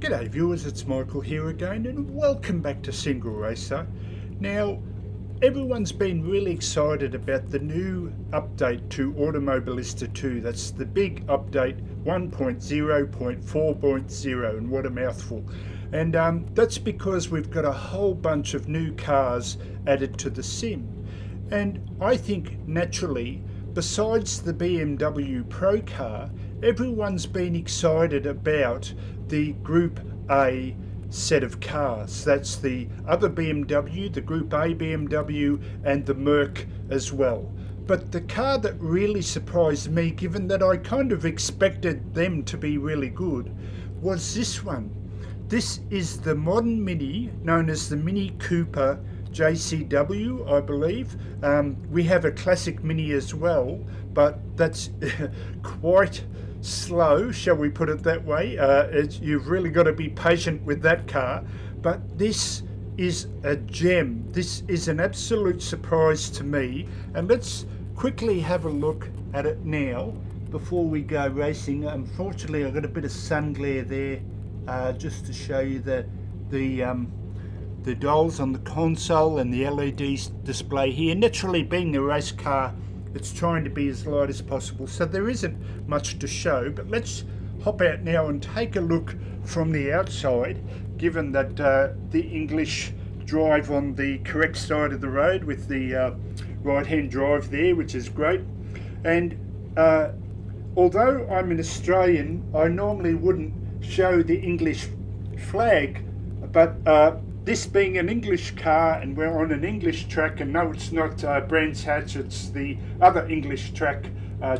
G'day viewers, it's Michael here again and welcome back to Single Racer. Now, everyone's been really excited about the new update to Automobilista 2. That's the big update 1.0.4.0, and what a mouthful. And that's because we've got a whole bunch of new cars added to the sim. And I think naturally, besides the BMW Pro car, everyone's been excited about the Group A set of cars. That's the other BMW, the Group A BMW, and the Merc as well. But the car that really surprised me, given that I kind of expected them to be really good, was this one. This is the modern Mini, known as the MINI Cooper JCW, I believe. We have a classic Mini as well, but that's quite slow, shall we put it that way. You've really got to be patient with that car, but this is a gem. This is an absolute surprise to me, and let's quickly have a look at it now before we go racing. Unfortunately, I've got a bit of sun glare there, just to show you the dials on the console and the LED display here. Naturally, being a race car, it's trying to be as light as possible, so there isn't much to show. But let's hop out now and take a look from the outside, given that the English drive on the correct side of the road with the right-hand drive there, which is great. And although I'm an Australian, I normally wouldn't show the English flag, but this being an English car and we're on an English track, and no, it's not Brands Hatch, it's the other English track,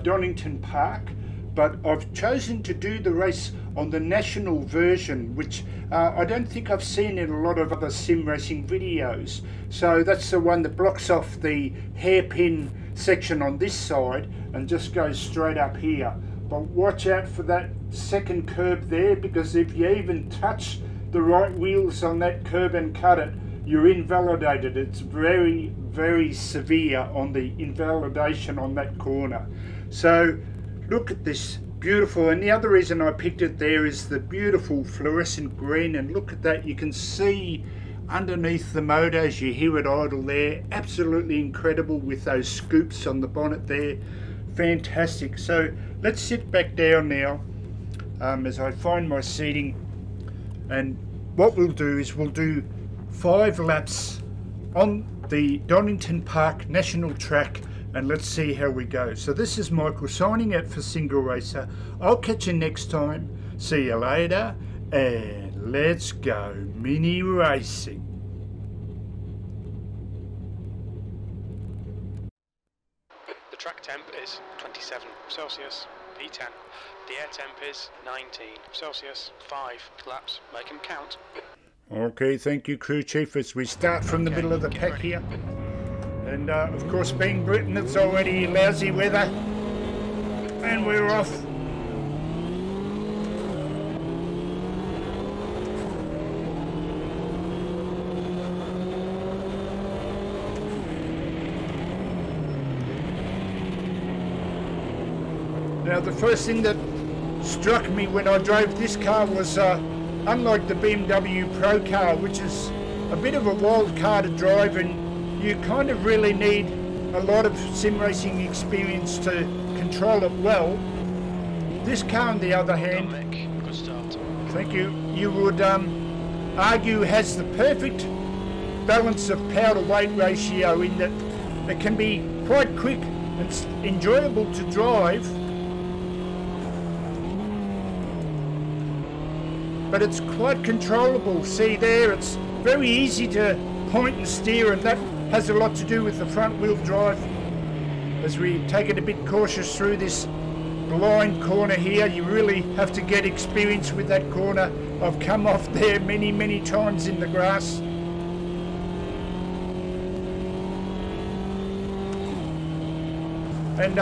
Donington Park, but I've chosen to do the race on the national version, which I don't think I've seen in a lot of other sim racing videos. So that's the one that blocks off the hairpin section on this side and just goes straight up here. But watch out for that second curb there, because if you even touch the right wheels on that curb and cut it, you're invalidated. It's very, very severe on the invalidation on that corner. So look at this, beautiful. And the other reason I picked it there is the beautiful fluorescent green, and look at that, you can see underneath the motor as you hear it idle there. Absolutely incredible with those scoops on the bonnet there. Fantastic. So let's sit back down now as I find my seating. And what we'll do is we'll do 5 laps on the Donington Park National Track, and let's see how we go. So this is Michael signing out for Single Racer. I'll catch you next time. See you later, and let's go mini racing. The track temp is 27 Celsius, P10. The air temp is 19 Celsius, 5 laps, make them count. Okay, thank you, crew chief, as we start from the middle of the pack here. And of course, being Britain, it's already lousy weather, and we're off. Now, the first thing that struck me when I drove this car was, unlike the BMW Pro car, which is a bit of a wild car to drive, and you kind of really need a lot of sim racing experience to control it well. This car, on the other hand, Good start. thank you, you would argue has the perfect balance of power to weight ratio, in that it can be quite quick and enjoyable to drive, but it's quite controllable. See there, it's very easy to point and steer, and that has a lot to do with the front wheel drive. As we take it a bit cautious through this blind corner here, you really have to get experience with that corner. I've come off there many, many times in the grass. And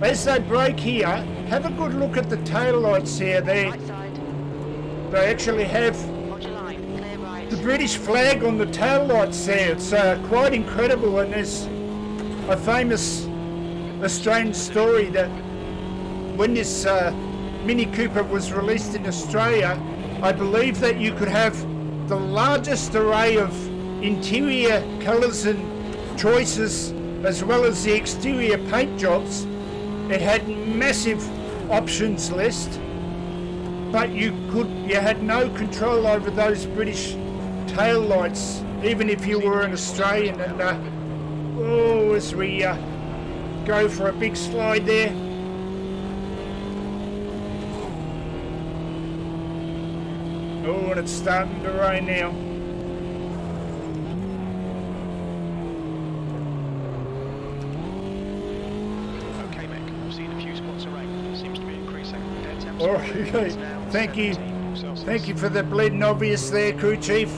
as they brake here, have a good look at the tail lights here. They actually have the British flag on the tail lights there. It's quite incredible, and there's a famous Australian story that when this Mini Cooper was released in Australia, I believe that you could have the largest array of interior colours and choices as well as the exterior paint jobs. It had massive options list, but you had no control over those British tail lights, even if you were an Australian. And as we go for a big slide there. Oh, and it's starting to rain now. Okay, Mick, I've seen a few spots of rain. It seems to be increasing. Oh, okay. Thank you. Thank you for the bleeding obvious there, crew chief.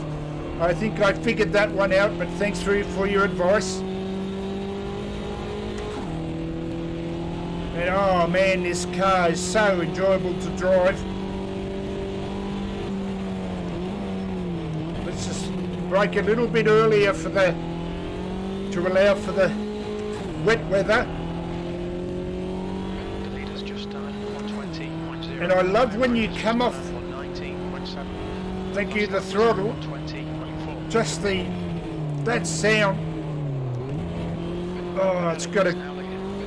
I think I figured that one out, but thanks for your advice. And oh man, this car is so enjoyable to drive. Let's just brake a little bit earlier to allow for the wet weather. The leader's just done 120.0. And I love when you come off. 119.7. Thank you, the throttle. 120.4. Just that sound. Oh, it's got a.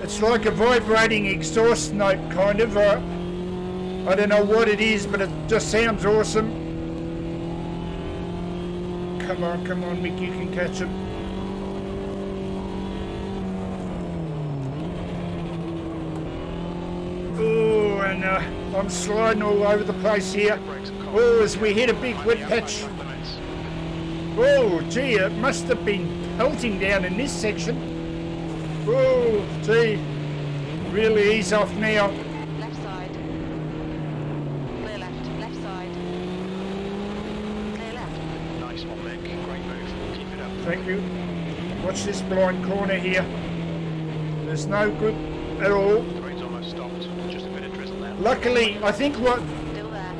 It's like a vibrating exhaust note, kind of. I don't know what it is, but it just sounds awesome. Come on, Mick, you can catch it. Oh, and I'm sliding all over the place here. Oh, as we hit a big wet patch. Oh, gee, it must have been pelting down in this section. Oh, gee, really ease off now. Left side. Clear left. Left side. Clear left. Nice one, Mick. Great move. Keep it up. Thank you. Watch this blind corner here. There's no good at all. The rain's almost stopped. Just a bit of drizzle now. Luckily, I think what... Still there.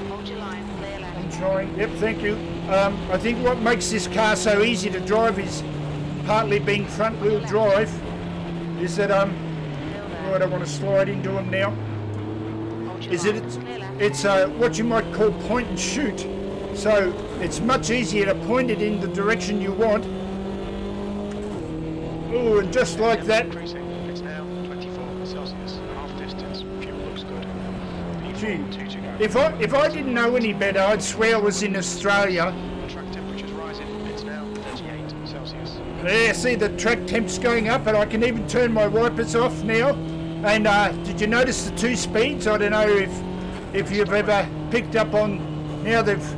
Hold your line. Clear left. I'm trying. Yep, thank you. I think what makes this car so easy to drive is partly being front wheel drive. Is that oh, I don't want to slide into them now. Is it? It's what you might call point and shoot. So it's much easier to point it in the direction you want. Oh, and just like that. It's now 24 Celsius. Half distance. Fuel looks good. Gee, if I didn't know any better, I'd swear I was in Australia. Track temperature's rising. It's now 38 Celsius. There, see the track temp's going up, and I can even turn my wipers off now. And did you notice the 2 speeds? I don't know if you've ever picked up on, now they've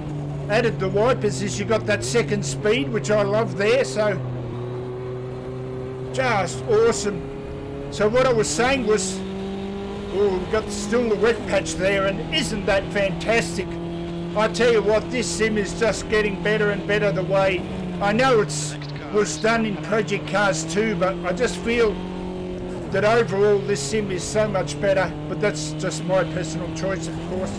added the wipers, is you got that 2nd speed, which I love there, so just awesome. So what I was saying was, oh, we've got still the wet patch there, and isn't that fantastic? I tell you what, this sim is just getting better and better the way. I know it was done in Project Cars 2, but I just feel that overall this sim is so much better, but that's just my personal choice, of course.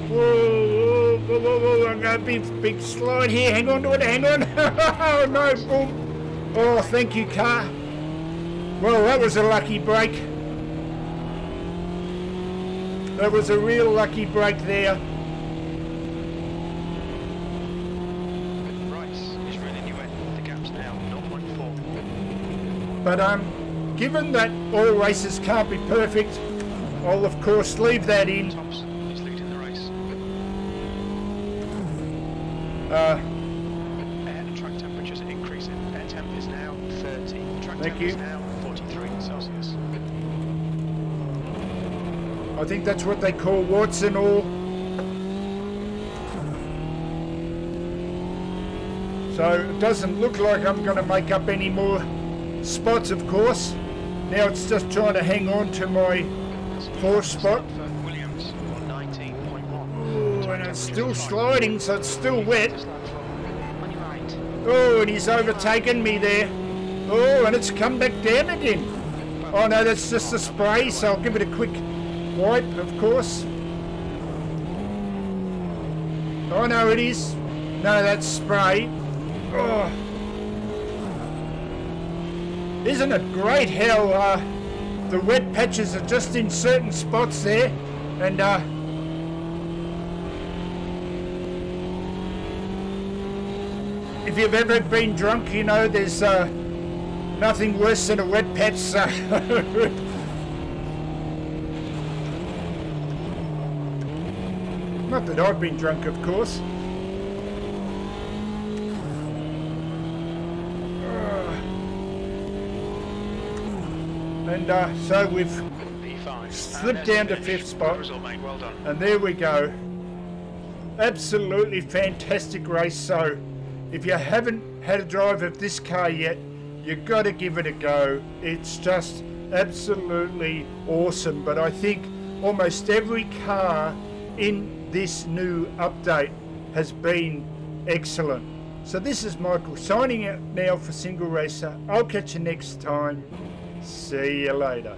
Whoa, whoa, whoa, whoa, I'm going to be big slide here, hang on to it, hang on. Oh no, boom. Oh, thank you, car. Well, that was a lucky break. That was a real lucky break there. But given that all races can't be perfect, I'll of course leave that in. Tops, he's leading the race. Air and track temperatures are increasing. Air temp is now 30. Track temp is now 43 Celsius. I think that's what they call warts and all. So it doesn't look like I'm going to make up any more spots, of course. Now it's just trying to hang on to my 4th spot. Williams on 19.1. Oh, and it's still sliding, so it's still wet. On your right. Oh, and he's overtaken me there. Oh, and it's come back down again. Oh no, that's just a spray, so I'll give it a quick wipe, of course. Oh no, it is. No, that's spray. Oh. Isn't it great how the wet patches are just in certain spots there, and if you've ever been drunk, you know there's nothing worse than a wet patch. So not that I've been drunk, of course. And so we've P5. slipped down to 5th spot. Result, mate. Well done. And there we go. Absolutely fantastic race. So if you haven't had a drive of this car yet, you've got to give it a go. It's just absolutely awesome. But I think almost every car in this new update has been excellent. So this is Michael signing out now for Single Racer. I'll catch you next time. See you later.